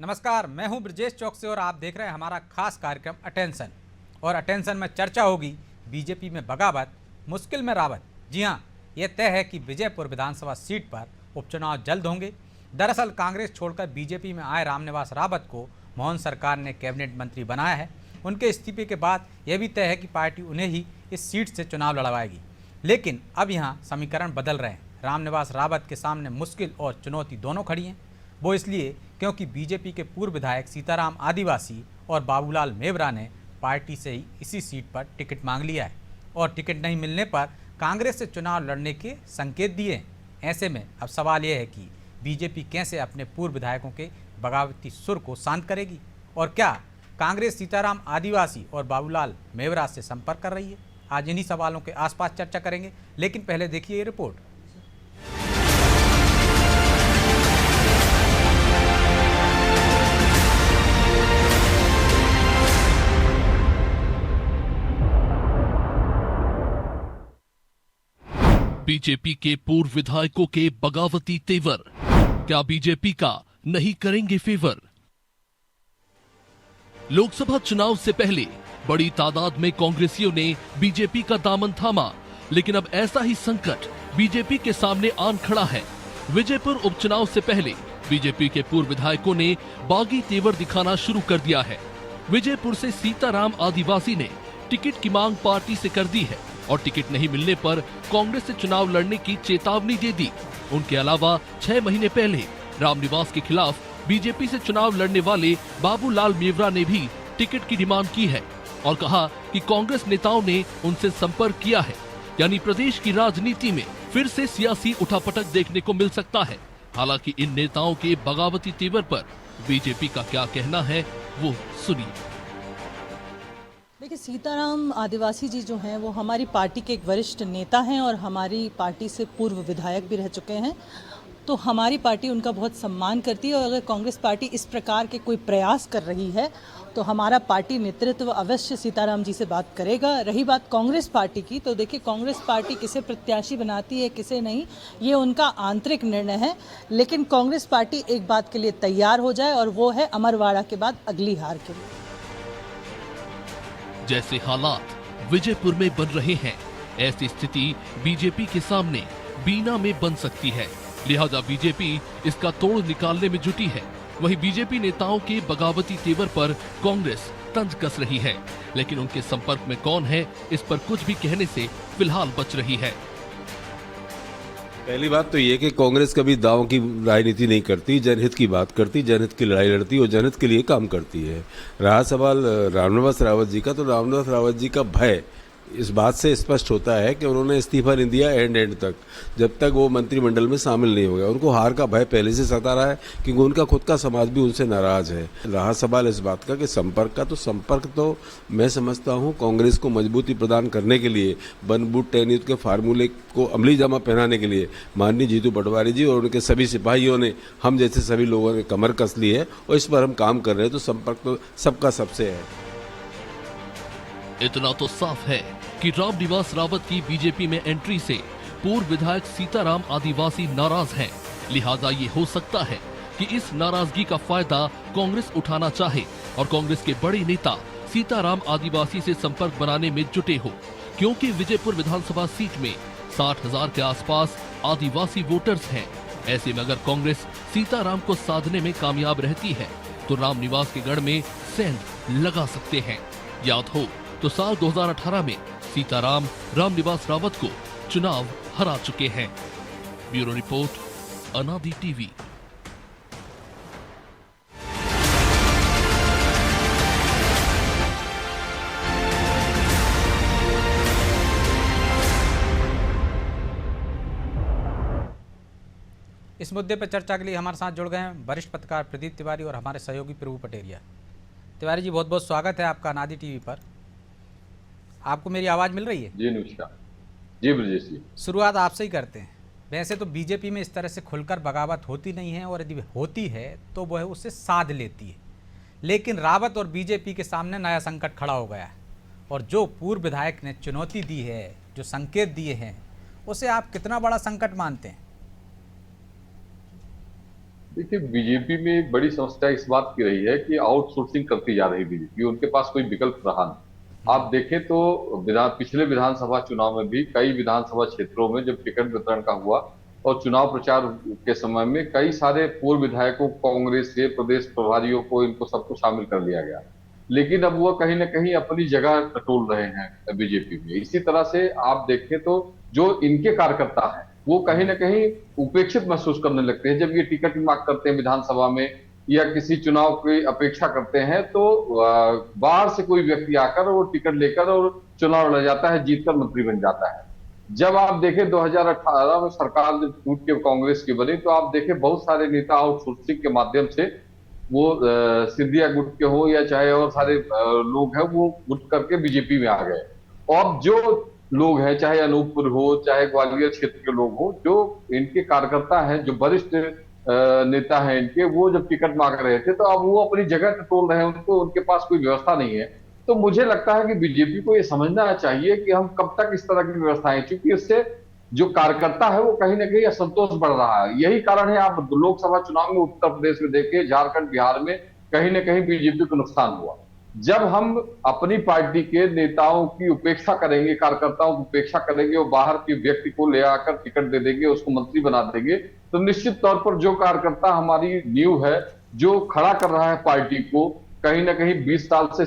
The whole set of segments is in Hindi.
नमस्कार, मैं हूं ब्रजेश चौकसे और आप देख रहे हैं हमारा खास कार्यक्रम अटेंशन। और अटेंशन में चर्चा होगी बीजेपी में बगावत, मुश्किल में रावत। जी हां, यह तय है कि विजयपुर विधानसभा सीट पर उपचुनाव जल्द होंगे। दरअसल कांग्रेस छोड़कर बीजेपी में आए रामनिवास रावत को मोहन सरकार ने कैबिनेट मंत्री बनाया है। उनके इस्तीफे के बाद यह भी तय है कि पार्टी उन्हें ही इस सीट से चुनाव लड़वाएगी। लेकिन अब यहाँ समीकरण बदल रहे हैं। रामनिवास रावत के सामने मुश्किल और चुनौती दोनों खड़ी हैं। वो इसलिए क्योंकि बीजेपी के पूर्व विधायक सीताराम आदिवासी और बाबूलाल मेवरा ने पार्टी से ही इसी सीट पर टिकट मांग लिया है और टिकट नहीं मिलने पर कांग्रेस से चुनाव लड़ने के संकेत दिए हैं। ऐसे में अब सवाल यह है कि बीजेपी कैसे अपने पूर्व विधायकों के बगावती सुर को शांत करेगी और क्या कांग्रेस सीताराम आदिवासी और बाबूलाल मेवरा से संपर्क कर रही है। आज इन्हीं सवालों के आसपास चर्चा करेंगे, लेकिन पहले देखिए ये रिपोर्ट। बीजेपी के पूर्व विधायकों के बगावती तेवर, क्या बीजेपी का नहीं करेंगे फेवर? लोकसभा चुनाव से पहले बड़ी तादाद में कांग्रेसियों ने बीजेपी का दामन थामा, लेकिन अब ऐसा ही संकट बीजेपी के सामने आन खड़ा है। विजयपुर उपचुनाव से पहले बीजेपी के पूर्व विधायकों ने बागी तेवर दिखाना शुरू कर दिया है। विजयपुर से सीताराम आदिवासी ने टिकट की मांग पार्टी से कर दी है और टिकट नहीं मिलने पर कांग्रेस से चुनाव लड़ने की चेतावनी दे दी। उनके अलावा 6 महीने पहले रामनिवास के खिलाफ बीजेपी से चुनाव लड़ने वाले बाबूलाल मेवरा ने भी टिकट की डिमांड की है और कहा कि कांग्रेस नेताओं ने उनसे संपर्क किया है। यानी प्रदेश की राजनीति में फिर से सियासी उठापटक देखने को मिल सकता है। हालांकि इन नेताओं के बगावती तेवर पर बीजेपी का क्या कहना है, वो सुनिए। देखिए, सीताराम आदिवासी जी जो हैं वो हमारी पार्टी के एक वरिष्ठ नेता हैं और हमारी पार्टी से पूर्व विधायक भी रह चुके हैं, तो हमारी पार्टी उनका बहुत सम्मान करती है। और अगर कांग्रेस पार्टी इस प्रकार के कोई प्रयास कर रही है तो हमारा पार्टी नेतृत्व अवश्य सीताराम जी से बात करेगा। रही बात कांग्रेस पार्टी की, तो देखिए कांग्रेस पार्टी किसे प्रत्याशी बनाती है किसे नहीं, ये उनका आंतरिक निर्णय है। लेकिन कांग्रेस पार्टी एक बात के लिए तैयार हो जाए और वो है अमरवाड़ा के बाद अगली हार के लिए। जैसे हालात विजयपुर में बन रहे हैं, ऐसी स्थिति बीजेपी के सामने बीना में बन सकती है। लिहाजा बीजेपी इसका तोड़ निकालने में जुटी है। वहीं बीजेपी नेताओं के बगावती तेवर पर कांग्रेस तंज कस रही है, लेकिन उनके संपर्क में कौन है, इस पर कुछ भी कहने से फिलहाल बच रही है। पहली बात तो ये कि कांग्रेस कभी दांव की राजनीति नहीं करती, जनहित की बात करती, जनहित की लड़ाई लड़ती और जनहित के लिए काम करती है। रहा सवाल रामनिवास रावत जी का, तो रामनिवास रावत जी का भय इस बात से स्पष्ट होता है कि उन्होंने इस्तीफा नहीं दिया एंड तक, जब तक वो मंत्रिमंडल में शामिल नहीं हो गया। उनको हार का भय पहले से सता रहा है क्योंकि उनका खुद का समाज भी उनसे नाराज है। रहा सवाल इस बात का कि संपर्क का, तो संपर्क तो मैं समझता हूँ कांग्रेस को मजबूती प्रदान करने के लिए, वन बूट टेन के फार्मूले को अमली जामा पहनाने के लिए माननीय जीतू पटवारी जी और उनके सभी सिपाहियों ने, हम जैसे सभी लोगों ने कमर कस ली है और इस पर हम काम कर रहे हैं। तो संपर्क तो सबका सबसे है। इतना तो साफ है कि रामनिवास रावत की बीजेपी में एंट्री से पूर्व विधायक सीताराम आदिवासी नाराज हैं। लिहाजा ये हो सकता है कि इस नाराजगी का फायदा कांग्रेस उठाना चाहे और कांग्रेस के बड़े नेता सीताराम आदिवासी से संपर्क बनाने में जुटे हो, क्योंकि विजयपुर विधानसभा सीट में 60,000 के आसपास आदिवासी वोटर्स हैं। ऐसे में अगर कांग्रेस सीताराम को साधने में कामयाब रहती है तो रामनिवास के गढ़ में सेंध लगा सकते हैं। याद हो तो साल 2018 में सीताराम रामनिवास रावत को चुनाव हरा चुके हैं। ब्यूरो रिपोर्ट, अनादि टीवी। इस मुद्दे पर चर्चा के लिए हमारे साथ जुड़ गए हैं वरिष्ठ पत्रकार प्रदीप तिवारी और हमारे सहयोगी प्रभु पटेरिया। तिवारी जी, बहुत बहुत स्वागत है आपका अनादि टीवी पर। आपको मेरी आवाज़ मिल रही है? जी नमस्कार। जी ब्रजेश जी, शुरुआत आपसे ही करते हैं। वैसे तो बीजेपी में इस तरह से खुलकर बगावत होती नहीं है और यदि होती है तो वह उससे साध लेती है, लेकिन रावत और बीजेपी के सामने नया संकट खड़ा हो गया है और जो पूर्व विधायक ने चुनौती दी है, जो संकेत दिए हैं, उसे आप कितना बड़ा संकट मानते हैं? देखिए, बीजेपी में एक बड़ी समस्या इस बात की रही है कि आउटसोर्सिंग करती जा रही बीजेपी, उनके पास कोई विकल्प रहा नहीं। आप देखें तो पिछले विधानसभा चुनाव में भी कई विधानसभा क्षेत्रों में जब टिकट वितरण का हुआ और चुनाव प्रचार के समय में कई सारे पूर्व विधायकों, कांग्रेस के प्रदेश प्रभारियों को, इनको सबको शामिल कर लिया गया। लेकिन अब वो कहीं ना कहीं अपनी जगह टटोल रहे हैं बीजेपी में। इसी तरह से आप देखें तो जो इनके कार्यकर्ता हैं वो कहीं ना कहीं उपेक्षित महसूस करने लगते हैं जब ये टिकट की मांग करते हैं विधानसभा में या किसी चुनाव की अपेक्षा करते हैं, तो बाहर से कोई व्यक्ति आकर वो टिकट लेकर और चुनाव लड़ जाता है, जीतकर मंत्री बन जाता है। जब आप देखें 2018 में सरकार जब टूट के कांग्रेस की बनी, तो आप देखें बहुत सारे नेता आउटसोर्सिंग के माध्यम से वो सिंधिया गुट के हो या चाहे और सारे लोग हैं, वो गुट करके बीजेपी में आ गए। और जो लोग हैं, चाहे अनूपपुर हो चाहे ग्वालियर क्षेत्र के लोग हो, जो इनके कार्यकर्ता हैं, जो वरिष्ठ नेता हैं इनके, वो जब टिकट मांग रहे थे तो अब वो अपनी जगह टटोल रहे हैं, उनको उनके पास कोई व्यवस्था नहीं है। तो मुझे लगता है कि बीजेपी को ये समझना चाहिए कि हम कब तक इस तरह की व्यवस्थाएं, क्योंकि इससे जो कार्यकर्ता है वो कहीं ना कहीं असंतोष बढ़ रहा है। यही कारण है आप लोकसभा चुनाव में उत्तर प्रदेश में देखिए, झारखंड, बिहार में कहीं ना कहीं बीजेपी को नुकसान हुआ। जब हम अपनी पार्टी के नेताओं की उपेक्षा करेंगे, कार्यकर्ताओं की उपेक्षा करेंगे और बाहर के व्यक्ति को ले आकर टिकट दे देंगे, उसको मंत्री बना देंगे, तो निश्चित तौर पर जो कार्यकर्ता हमारी नींव है, जो खड़ा कर रहा है पार्टी को, कहीं ना कहीं 20 साल से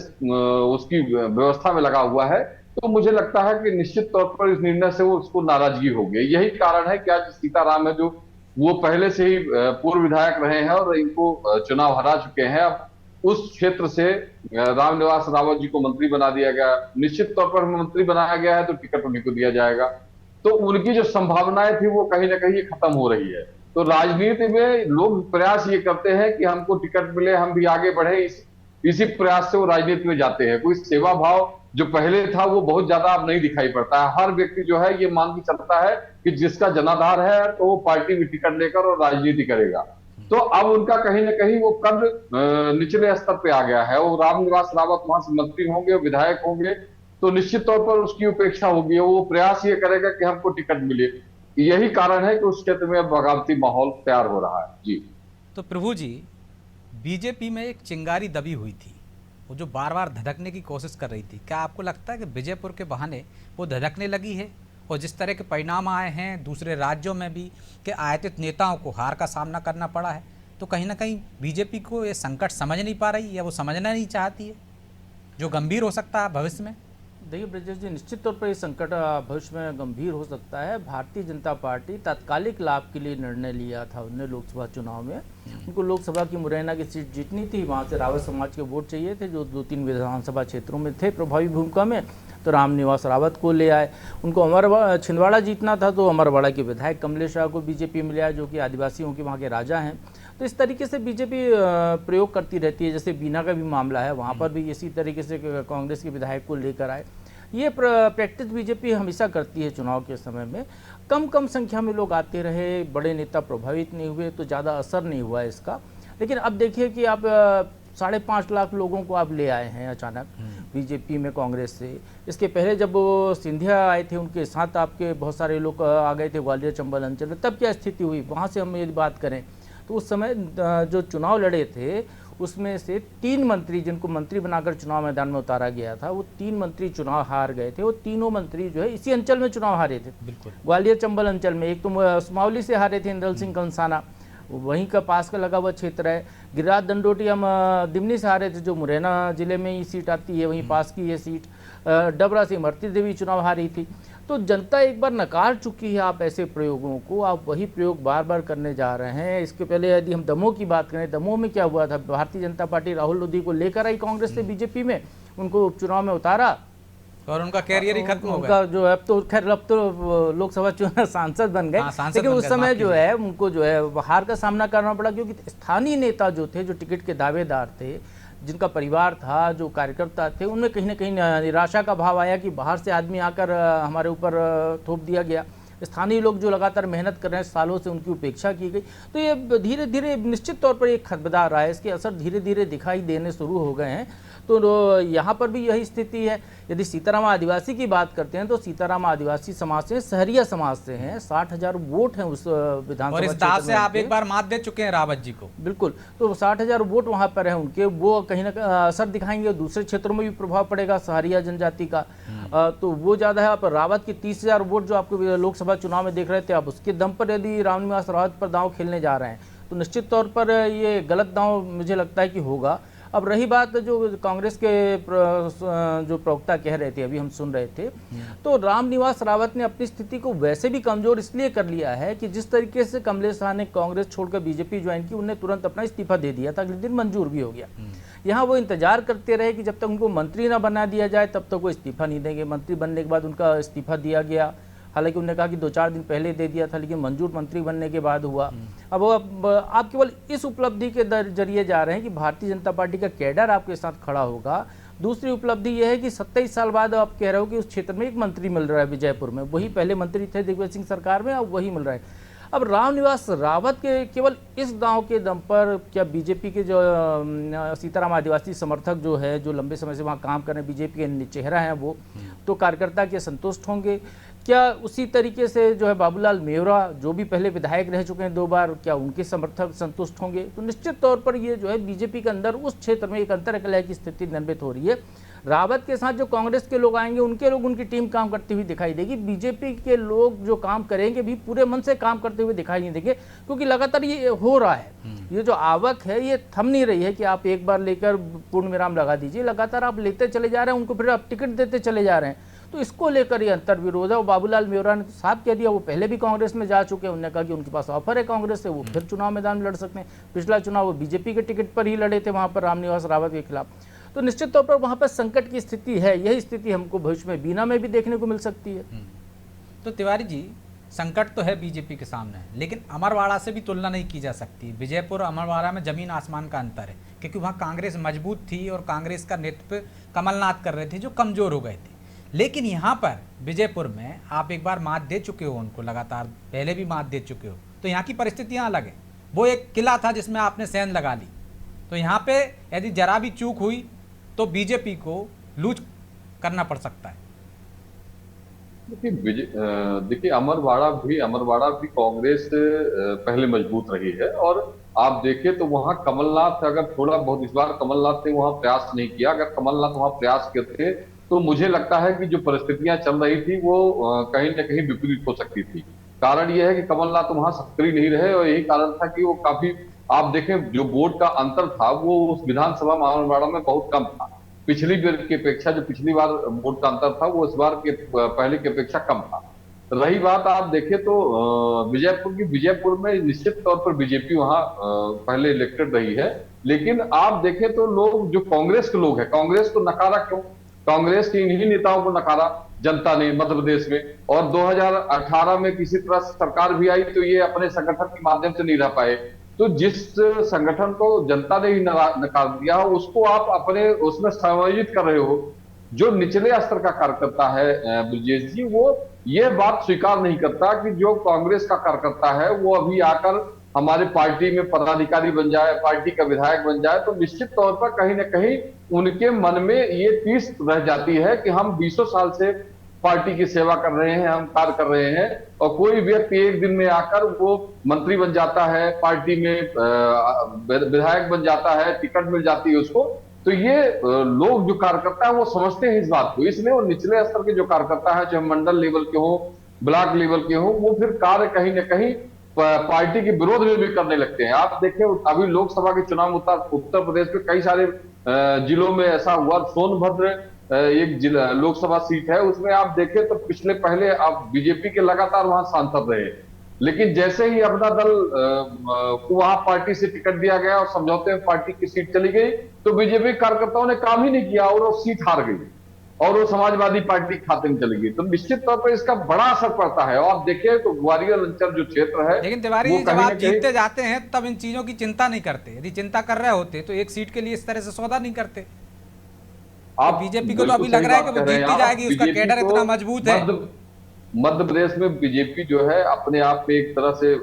उसकी व्यवस्था में लगा हुआ है, तो मुझे लगता है कि निश्चित तौर पर इस निर्णय से वो उसको नाराजगी होगी। यही कारण है कि आज सीताराम है, जो वो पहले से ही पूर्व विधायक रहे हैं और इनको चुनाव हरा चुके हैं, अब उस क्षेत्र से रामनिवास रावत जी को मंत्री बना दिया गया। निश्चित तौर पर मंत्री बनाया गया है तो टिकट उन्हीं को दिया जाएगा, तो उनकी जो संभावनाएं थी वो कहीं ना कहीं खत्म हो रही है। तो राजनीति में लोग प्रयास ये करते हैं कि हमको टिकट मिले, हम भी आगे बढ़े, इसी प्रयास से वो राजनीति में जाते हैं। कोई सेवा भाव जो पहले था वो बहुत ज्यादा अब नहीं दिखाई पड़ता है। हर व्यक्ति जो है ये मान के चलता है कि जिसका जनाधार है तो वो पार्टी में टिकट लेकर और राजनीति करेगा। तो अब उनका कहीं ना कहीं वो कद निचले स्तर पे आ गया है। वो रामनिवास रावत वहां से मंत्री होंगे, विधायक होंगे, तो निश्चित तौर पर उसकी उपेक्षा होगी, वो प्रयास ये करेगा कि हमको टिकट मिले। यही कारण है कि उस क्षेत्र में बगावती माहौल तैयार हो रहा है। जी तो प्रभु जी, बीजेपी में एक चिंगारी दबी हुई थी, वो जो बार बार धधकने की कोशिश कर रही थी। क्या आपको लगता है कि विजयपुर के बहाने वो धधकने लगी है? और जिस तरह के परिणाम आए हैं दूसरे राज्यों में भी कि आयातित नेताओं को हार का सामना करना पड़ा है, तो कहीं ना कहीं बीजेपी को ये संकट समझ नहीं पा रही या वो समझना नहीं चाहती है, जो गंभीर हो सकता है भविष्य में? देखिए ब्रजेश जी, निश्चित तौर पर ये संकट भविष्य में गंभीर हो सकता है। भारतीय जनता पार्टी तात्कालिक लाभ के लिए निर्णय लिया था उन्होंने लोकसभा चुनाव में। उनको लोकसभा की मुरैना की सीट जीतनी थी, वहाँ से रावत समाज के वोट चाहिए थे जो 2-3 विधानसभा क्षेत्रों में थे प्रभावी भूमिका में, तो रामनिवास रावत को ले आए। उनको छिंदवाड़ा जीतना था तो अमरवाड़ा के विधायक कमलेश राव को बीजेपी में ले आए, जो कि आदिवासियों के वहाँ के राजा हैं। तो इस तरीके से बीजेपी प्रयोग करती रहती है। जैसे बीना का भी मामला है, वहाँ पर भी इसी तरीके से कांग्रेस के विधायक को लेकर आए। ये प्रैक्टिस बीजेपी हमेशा करती है चुनाव के समय में। कम संख्या में लोग आते रहे, बड़े नेता प्रभावित नहीं हुए, तो ज़्यादा असर नहीं हुआ इसका। लेकिन अब देखिए कि आप 5.5 लाख लोगों को आप ले आए हैं अचानक बीजेपी में कांग्रेस से। इसके पहले जब वो सिंधिया आए थे, उनके साथ आपके बहुत सारे लोग आ गए थे ग्वालियर चंबल अंचल में, तब क्या स्थिति हुई? वहाँ से हम यदि बात करें तो उस समय जो चुनाव लड़े थे उसमें से 3 मंत्री जिनको मंत्री बनाकर चुनाव मैदान में उतारा गया था, वो 3 मंत्री चुनाव हार गए थे। वो तीनों मंत्री जो है इसी अंचल में चुनाव हारे थे, बिल्कुल ग्वालियर चंबल अंचल में। एक तो सुमावली से हारे थे इंदल सिंह कंसाना, वहीं का पास का लगा हुआ क्षेत्र है। गिरिराज दंडोटी हम दिमनी से हारे थे, जो मुरैना जिले में ही सीट आती है, वहीं पास की ये सीट। डबरा से इमरती देवी चुनाव हारी थी। तो जनता एक बार नकार चुकी है आप ऐसे प्रयोगों को, आप वही प्रयोग बार बार करने जा रहे हैं। इसके पहले यदि हम दमोह की बात करें, दमोह में क्या हुआ था? भारतीय जनता पार्टी राहुल लोधी को लेकर आई कांग्रेस से बीजेपी में, उनको उपचुनाव में उतारा और उनका कैरियर ही खत्म हो गया। उनका जो है अब तो खैर अब तो लोकसभा चुनाव सांसद बन गए, लेकिन उस समय जो है उनको जो है हार का सामना करना पड़ा, क्योंकि स्थानीय नेता जो थे, जो टिकट के दावेदार थे, जिनका परिवार था, जो कार्यकर्ता थे, उनमें कहीं ना कहीं निराशा का भाव आया कि बाहर से आदमी आकर हमारे ऊपर थोप दिया गया। स्थानीय लोग जो लगातार मेहनत कर रहे हैं, सालों से उनकी उपेक्षा की गई। तो ये धीरे धीरे निश्चित तौर पर एक खतबदा रहा है, इसके असर धीरे धीरे दिखाई देने शुरू हो गए हैं। तो यहाँ पर भी यही स्थिति है। यदि सीताराम आदिवासी की बात करते हैं तो सीताराम आदिवासी समाज से, सहरिया समाज से हैं, 60,000 वोट हैं उस विधानसभा और इस दाव से आप एक बार मात दे चुके हैं रावत जी को। बिल्कुल, तो 60,000 वोट वहाँ पर हैं उनके, वो कहीं ना कहीं असर दिखाएंगे। दूसरे क्षेत्रों में भी प्रभाव पड़ेगा सहरिया जनजाति का, तो वो ज़्यादा है। आप रावत की 30,000 वोट जो आपको लोकसभा चुनाव में देख रहे थे, आप उसके दम पर यदि रामनिवास रावत पर दांव खेलने जा रहे हैं तो निश्चित तौर पर ये गलत दांव मुझे लगता है कि होगा। अब रही बात जो कांग्रेस के जो प्रवक्ता कह रहे थे, अभी हम सुन रहे थे, तो रामनिवास रावत ने अपनी स्थिति को वैसे भी कमजोर इसलिए कर लिया है कि जिस तरीके से कमलेश शाह ने कांग्रेस छोड़कर बीजेपी ज्वाइन की, उन्हें तुरंत अपना इस्तीफा दे दिया था, अगले दिन मंजूर भी हो गया। यहाँ वो इंतजार करते रहे कि जब तक उनको मंत्री ना बना दिया जाए तब तक वो इस्तीफा नहीं देंगे। मंत्री बनने के बाद उनका इस्तीफा दिया गया, हालांकि उन्होंने कहा कि 2-4 दिन पहले दे दिया था, लेकिन मंजूर मंत्री बनने के बाद हुआ। अब आप केवल इस उपलब्धि के जरिए जा रहे हैं कि भारतीय जनता पार्टी का कैडर आपके साथ खड़ा होगा। दूसरी उपलब्धि यह है कि 27 साल बाद आप कह रहे हो कि उस क्षेत्र में एक मंत्री मिल रहा है विजयपुर में, वही पहले मंत्री थे दिग्विजय सिंह सरकार में, अब वही मिल रहा है। अब रामनिवास रावत के केवल इस दांव के दम पर क्या बीजेपी के जो सीताराम आदिवासी समर्थक जो है, जो लंबे समय से वहाँ काम कर रहे हैं, बीजेपी के चेहरा हैं वो, तो कार्यकर्ता के संतुष्ट होंगे? क्या उसी तरीके से जो है बाबूलाल मेवरा जो भी पहले विधायक रह चुके हैं 2 बार, क्या उनके समर्थक संतुष्ट होंगे? तो निश्चित तौर पर ये जो है बीजेपी के अंदर उस क्षेत्र में एक अंतर्कलह की स्थिति निर्मित हो रही है। रावत के साथ जो कांग्रेस के लोग आएंगे, उनके लोग, उनकी टीम काम करती हुई दिखाई देगी। बीजेपी के लोग जो काम करेंगे भी पूरे मन से काम करते हुए दिखाई नहीं देंगे, क्योंकि लगातार ये हो रहा है। ये जो आवक है ये थम नहीं रही है कि आप एक बार लेकर पूर्ण विराम लगा दीजिए, लगातार आप लेते चले जा रहे हैं, उनको फिर आप टिकट देते चले जा रहे हैं। तो इसको लेकर ये अंतर विरोध है। और बाबूलाल मेवरा ने तो साफ कह दिया, वो पहले भी कांग्रेस में जा चुके हैं, उन्होंने कहा कि उनके पास ऑफर है कांग्रेस से, वो फिर चुनाव मैदान में लड़ सकते हैं। पिछला चुनाव वो बीजेपी के टिकट पर ही लड़े थे, वहाँ पर रामनिवास रावत के खिलाफ। तो निश्चित तौर पर वहाँ पर संकट की स्थिति है। यही स्थिति हमको भविष्य में बीना में भी देखने को मिल सकती है। तो तिवारी जी, संकट तो है बीजेपी के सामने, लेकिन अमरवाड़ा से भी तुलना नहीं की जा सकती। विजयपुर अमरवाड़ा में जमीन आसमान का अंतर है, क्योंकि वहाँ कांग्रेस मजबूत थी और कांग्रेस का नेतृत्व कमलनाथ कर रहे थे, जो कमजोर हो गए थे। लेकिन यहाँ पर विजयपुर में आप एक बार मात दे चुके हो उनको, लगातार पहले भी मात दे चुके हो, तो यहाँ की परिस्थितियाँ अलग है। वो एक किला था जिसमें आपने सेंध लगा ली, तो यहाँ पे यदि जरा भी चूक हुई तो बीजेपी को लूज करना पड़ सकता है। देखिए अमरवाड़ा भी कांग्रेस पहले मजबूत रही है, और आप देखें तो वहां कमलनाथ अगर थोड़ा बहुत, इस बार कमलनाथ ने वहां प्रयास नहीं किया। अगर कमलनाथ वहां प्रयास करते तो मुझे लगता है कि जो परिस्थितियां चल रही थी वो कहीं ना कहीं विपरीत हो सकती थी। कारण यह है कि कमलनाथ वहां सक्रिय नहीं रहे, और यही कारण था कि वो काफी, आप देखें जो वोट का अंतर था वो उस विधानसभा अमरवाड़ा में बहुत कम था। पिछली बार की अपेक्षा, जो पिछली बार वोट का अंतर था वो इस बार के पहले की अपेक्षा कम था। रही बात आप देखें तो विजयपुर में निश्चित तौर पर बीजेपी वहां पहले इलेक्टेड रही है, लेकिन आप देखें तो लोग, जो कांग्रेस के लोग हैं, कांग्रेस को नकारा क्यों? कांग्रेस के इन्हीं नेताओं को नकारा जनता ने मध्य प्रदेश में, और 2018 में किसी तरह सरकार भी आई तो ये अपने संगठन के माध्यम से नहीं रह पाए। तो जिस संगठन को जनता ने ही नकार दिया उसको आप अपने उसमें समायोजित कर रहे हो। जो निचले स्तर का कार्यकर्ता है ब्रजेश जी, वो ये बात स्वीकार नहीं करता कि जो कांग्रेस का कार्यकर्ता है वो अभी आकर हमारे पार्टी में पदाधिकारी बन जाए, पार्टी का विधायक बन जाए, तो निश्चित तौर पर कहीं ना कहीं उनके मन में ये टीस रह जाती है कि हम 20 साल से पार्टी की सेवा कर रहे हैं, हम कार्य कर रहे हैं, और कोई व्यक्ति एक दिन में आकर वो मंत्री बन जाता है, पार्टी में विधायक बन जाता है, टिकट मिल जाती है उसको। तो ये लोग जो कार्यकर्ता है वो समझते हैं इस बात को, इसलिए वो निचले स्तर के जो कार्यकर्ता है, चाहे मंडल लेवल के हो, ब्लॉक लेवल के हो, वो फिर कार्य कहीं ना कहीं पार्टी के विरोध में भी करने लगते हैं। आप देखें अभी लोकसभा के चुनाव उत्तर प्रदेश में कई सारे जिलों में ऐसा हुआ। सोनभद्र एक जिला लोकसभा सीट है, उसमें आप देखें तो पहले आप बीजेपी के लगातार वहां सांसद रहे, लेकिन जैसे ही अपना दल को वहां पार्टी से टिकट दिया गया और समझौते में पार्टी की सीट चली गई, तो बीजेपी कार्यकर्ताओं ने काम ही नहीं किया और वो सीट हार गई और वो समाजवादी पार्टी खाते में चली गई। तो निश्चित तौर पर इसका बड़ा असर पड़ता है। और देखिए तो ग्वालियर अंचल जो क्षेत्र है, लेकिन तिवारी जब आप जीतते जाते हैं तब इन चीजों की चिंता नहीं करते। यदि चिंता कर रहे होते तो एक सीट के लिए इस तरह से सौदा नहीं करते। आप बीजेपी को तो अभी लग रहा है कि वो जीतती जाएगी, उसका कैडर इतना मजबूत है। मध्य प्रदेश में बीजेपी जो है अपने आप में एक तरह से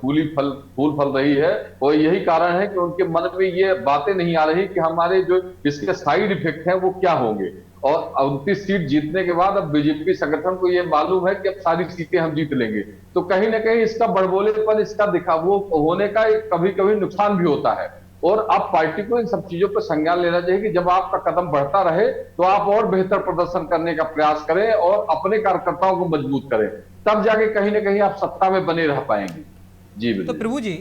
फूल फल रही है, और यही कारण है कि उनके मन में ये बातें नहीं आ रही कि हमारे जो इसके साइड इफेक्ट हैं वो क्या होंगे। और 29 सीट जीतने के बाद अब बीजेपी संगठन को ये मालूम है कि अब सारी सीटें हम जीत लेंगे, तो कहीं ना कहीं इसका बड़बोलेपन, इसका दिखावो होने का कभी कभी नुकसान भी होता है। और अब पार्टी को इन सब चीजों पर संज्ञान लेना चाहिए कि जब आपका कदम बढ़ता रहे तो आप और बेहतर प्रदर्शन करने का प्रयास करें और अपने कार्यकर्ताओं को मजबूत करें, तब जाके कहीं ना कहीं आप सत्ता में बने रह पाएंगे। जी तो बिल्कुल। प्रभु जी,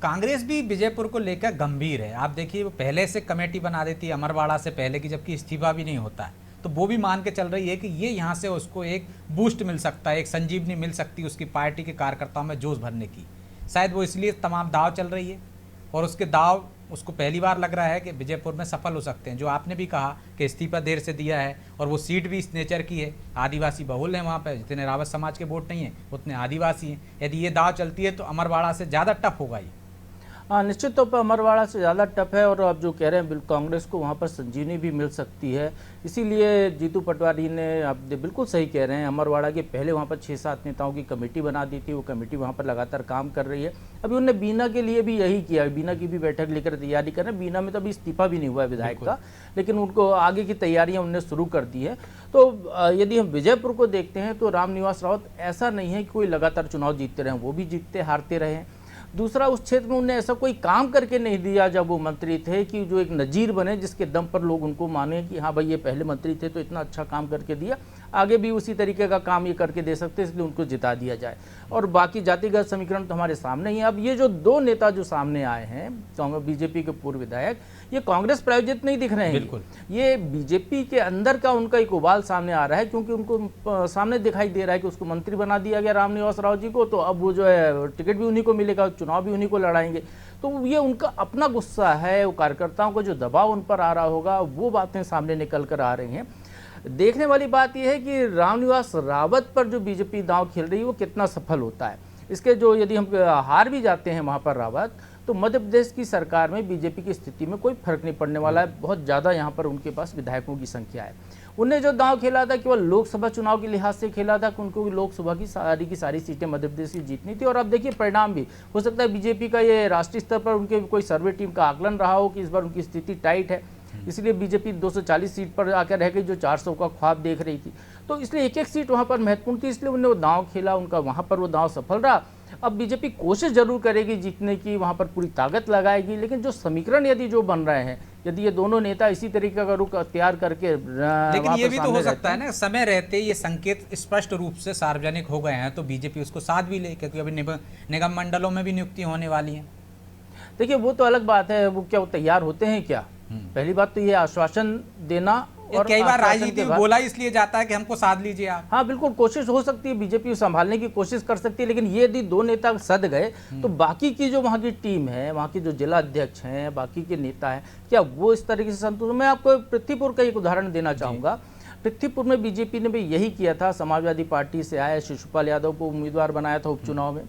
कांग्रेस भी विजयपुर को लेकर गंभीर है। आप देखिए, वो पहले से कमेटी बना देती है अमरवाड़ा से पहले की, जबकि इस्तीफा भी नहीं होता है, तो वो भी मान के चल रही है कि ये यहाँ से उसको एक बूस्ट मिल सकता है, एक संजीवनी मिल सकती है उसकी पार्टी के कार्यकर्ताओं में जोश भरने की। शायद वो इसलिए तमाम दाव चल रही है, और उसके दाव उसको पहली बार लग रहा है कि विजयपुर में सफल हो सकते हैं। जो आपने भी कहा कि इस्तीफा देर से दिया है, और वो सीट भी इस नेचर की है, आदिवासी बहुल हैं वहाँ पे, जितने रावत समाज के वोट नहीं हैं उतने आदिवासी हैं। यदि ये दाव चलती है तो अमरवाड़ा से ज़्यादा टफ होगा ये। हाँ, निश्चित तौर पर अमरवाड़ा से ज़्यादा टफ है, और आप जो कह रहे हैं बिल्कुल कांग्रेस को वहाँ पर संजीवनी भी मिल सकती है। इसीलिए जीतू पटवारी ने, आप बिल्कुल सही कह रहे हैं, अमरवाड़ा के पहले वहाँ पर 6-7 नेताओं की कमेटी बना दी थी। वो कमेटी वहाँ पर लगातार काम कर रही है। अभी उन्होंने बीना के लिए भी यही किया, बीना की भी बैठक लेकर तैयारी कर रहे हैं। बीना में तो अभी इस्तीफा भी नहीं हुआ है विधायक का, लेकिन उनको आगे की तैयारियाँ उन्होंने शुरू कर दी है। तो यदि हम विजयपुर को देखते हैं तो रामनिवास रावत ऐसा नहीं है कि कोई लगातार चुनाव जीतते रहे, वो भी जीतते हारते रहे हैं। दूसरा, उस क्षेत्र में उन्हें ऐसा कोई काम करके नहीं दिया जब वो मंत्री थे कि जो एक नजीर बने, जिसके दम पर लोग उनको माने कि हाँ भाई ये पहले मंत्री थे तो इतना अच्छा काम करके दिया, आगे भी उसी तरीके का काम ये करके दे सकते, इसलिए उनको जिता दिया जाए। और बाकी जातिगत समीकरण तो हमारे सामने ही है। अब ये जो 2 नेता जो सामने आए हैं, कांग्रेस बीजेपी के पूर्व विधायक, ये कांग्रेस प्रायोजित नहीं दिख रहे हैं। बिल्कुल, ये बीजेपी के अंदर का उनका एक उबाल सामने आ रहा है, क्योंकि उनको सामने दिखाई दे रहा है कि उसको मंत्री बना दिया गया रामनिवास राव जी को, तो अब वो जो है टिकट भी उन्हीं को मिलेगा, चुनाव भी उन्हीं को लड़ाएंगे। तो ये उनका अपना गुस्सा है, वो कार्यकर्ताओं को जो दबाव उन पर आ रहा होगा, वो बातें सामने निकल कर आ रही हैं। देखने वाली बात यह है कि रामनिवास रावत पर जो बीजेपी दांव खेल रही है वो कितना सफल होता है। इसके जो, यदि हम हार भी जाते हैं वहाँ पर रावत, तो मध्य प्रदेश की सरकार में बीजेपी की स्थिति में कोई फर्क नहीं पड़ने वाला है। बहुत ज़्यादा यहाँ पर उनके पास विधायकों की संख्या है। उनने जो दांव खेला था केवल लोकसभा चुनाव के लिहाज से खेला था कि उनको लोकसभा की सारी सीटें मध्य प्रदेश की जीतनी थी। और अब देखिए परिणाम भी, हो सकता है बीजेपी का ये राष्ट्रीय स्तर पर उनके कोई सर्वे टीम का आकलन रहा हो कि इस बार उनकी स्थिति टाइट है, इसलिए बीजेपी 240 सीट पर आकर रह गई जो 400 का ख्वाब देख रही थी। तो इसलिए एक एक सीट वहाँ पर महत्वपूर्ण थी, इसलिए उन्होंने वो दांव खेला, उनका वहाँ पर वो दांव सफल रहा। अब बीजेपी कोशिश जरूर करेगी जीतने की, वहाँ पर पूरी ताकत लगाएगी, लेकिन जो समीकरण यदि जो बन रहे हैं, यदि ये दोनों नेता इसी तरीके का रुख अख्तियार करके, लेकिन ये भी तो हो सकता है ना, समय रहते ये संकेत स्पष्ट रूप से सार्वजनिक हो गए हैं तो बीजेपी उसको साथ भी ले, क्योंकि अभी निगम मंडलों में भी नियुक्ति होने वाली है। देखिए वो तो अलग बात है, वो क्या वो तैयार होते हैं क्या? पहली बात तो ये आश्वासन देना, और कई बार राजनीति में बोला इसलिए जाता है कि हमको साथ लीजिए आप। हाँ बिल्कुल, कोशिश हो सकती है, बीजेपी संभालने की कोशिश कर सकती है, लेकिन ये यदि 2 नेता सद गए तो बाकी की जो वहाँ की टीम है, वहाँ के जो जिला अध्यक्ष हैं, बाकी के नेता हैं, क्या वो इस तरीके से संतुलित? मैं आपको पृथ्वीपुर का एक उदाहरण देना चाहूँगा। पृथ्वीपुर में बीजेपी ने भी यही किया था, समाजवादी पार्टी से आया शिशुपाल यादव को उम्मीदवार बनाया था उपचुनाव में।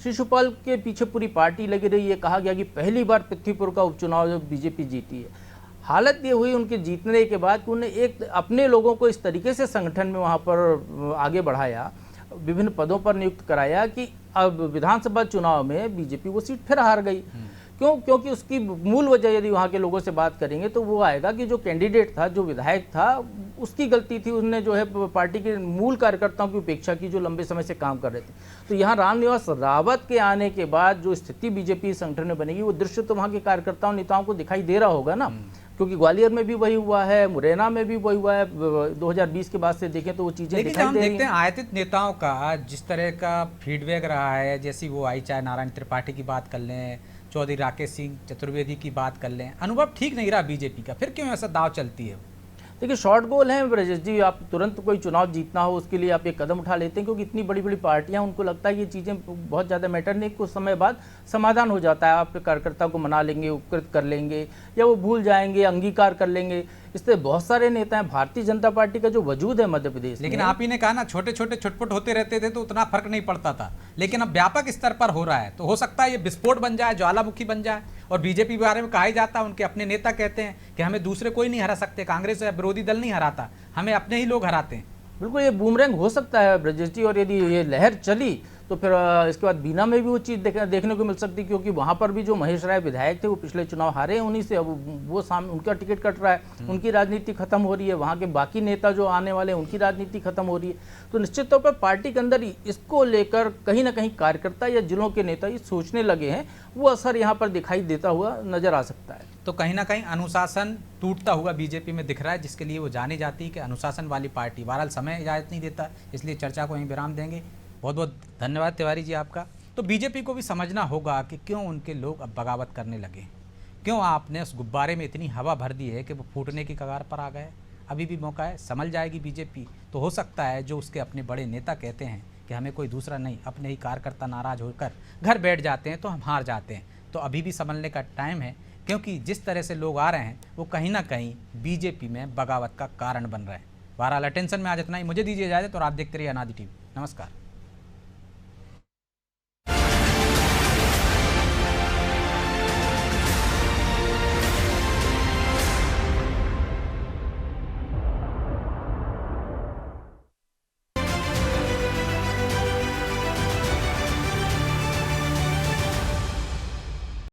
शिशुपाल के पीछे पूरी पार्टी लगी रही, ये कहा गया कि पहली बार पृथ्वीपुर का उपचुनाव बीजेपी जीती है। हालत ये हुई उनके जीतने के बाद कि उन्होंने एक अपने लोगों को इस तरीके से संगठन में वहाँ पर आगे बढ़ाया, विभिन्न पदों पर नियुक्त कराया कि अब विधानसभा चुनाव में बीजेपी वो सीट फिर हार गई। क्यों? क्योंकि उसकी मूल वजह यदि वहाँ के लोगों से बात करेंगे तो वो आएगा कि जो कैंडिडेट था, जो विधायक था, उसकी गलती थी। उसने जो है पार्टी के मूल कार्यकर्ताओं की उपेक्षा की जो लंबे समय से काम कर रहे थे। तो यहाँ रामनिवास रावत के आने के बाद जो स्थिति बीजेपी संगठन में बनेगी, वो दृश्य तो वहाँ के कार्यकर्ताओं नेताओं को दिखाई दे रहा होगा ना, क्योंकि ग्वालियर में भी वही हुआ है, मुरैना में भी वही हुआ है। 2020 के बाद से देखें तो वो चीजें लेकिन दिखाई हम दे रही देखते हैं हैं। आयतित नेताओं का जिस तरह का फीडबैक रहा है, जैसी वो आई, चाहे नारायण त्रिपाठी की बात कर लें, चौधरी राकेश सिंह चतुर्वेदी की बात कर लें, अनुभव ठीक नहीं रहा बीजेपी का। फिर क्यों ऐसा दाव चलती है? देखिए शॉर्ट गोल है ब्रजेश जी, आप तुरंत कोई चुनाव जीतना हो उसके लिए आप एक कदम उठा लेते हैं, क्योंकि इतनी बड़ी बड़ी पार्टियां, उनको लगता है ये चीज़ें बहुत ज़्यादा मैटर नहीं, कुछ समय बाद समाधान हो जाता है, आप कार्यकर्ताओं को मना लेंगे, उपकृत कर लेंगे, या वो भूल जाएंगे, अंगीकार कर लेंगे। इससे बहुत सारे नेता हैं, भारतीय जनता पार्टी का जो वजूद है मध्य प्रदेश में, लेकिन आप ही ने कहा ना छोटे छोटे छुटपुट होते रहते थे तो उतना फर्क नहीं पड़ता था, लेकिन अब व्यापक स्तर पर हो रहा है, तो हो सकता है ये विस्फोट बन जाए, ज्वालामुखी बन जाए। और बीजेपी के बारे में कहा ही जाता है, उनके अपने नेता कहते हैं कि हमें दूसरे कोई नहीं हरा सकते, कांग्रेस या विरोधी दल नहीं हराता, हमें अपने ही लोग हराते हैं। बिल्कुल, ये बूमरैंग हो सकता है ब्रजेश जी, और यदि ये लहर चली तो फिर इसके बाद बीना में भी वो चीज़ देखने को मिल सकती, क्योंकि वहाँ पर भी जो महेश राय विधायक थे वो पिछले चुनाव हारे हैं उन्हीं से, अब वो सामने उनका टिकट कट रहा है, उनकी राजनीति खत्म हो रही है, वहाँ के बाकी नेता जो आने वाले हैं उनकी राजनीति खत्म हो रही है। तो निश्चित तौर पर पार्टी के अंदर इसको लेकर कहीं ना कहीं कार्यकर्ता या जिलों के नेता ये सोचने लगे हैं, वो असर यहाँ पर दिखाई देता हुआ नजर आ सकता है। तो कहीं ना कहीं अनुशासन टूटता हुआ बीजेपी में दिख रहा है, जिसके लिए वो जानी जाती है कि अनुशासन वाली पार्टी। बहरहाल समय इजाज़त नहीं देता, इसलिए चर्चा को यहीं विराम देंगे। बहुत बहुत धन्यवाद तिवारी जी आपका। तो बीजेपी को भी समझना होगा कि क्यों उनके लोग अब बगावत करने लगे, क्यों आपने उस गुब्बारे में इतनी हवा भर दी है कि वो फूटने की कगार पर आ गए। अभी भी मौका है, संभल जाएगी बीजेपी। तो हो सकता है जो उसके अपने बड़े नेता कहते हैं कि हमें कोई दूसरा नहीं, अपने ही कार्यकर्ता नाराज़ होकर घर बैठ जाते हैं तो हम हार जाते हैं। तो अभी भी संभलने का टाइम है, क्योंकि जिस तरह से लोग आ रहे हैं वो कहीं ना कहीं बीजेपी में बगावत का कारण बन रहे हैं। बहरहाल अटेंशन में आज इतना ही। मुझे दीजिए इजाज़त और आप देखते रहिए अनादि टीवी। नमस्कार।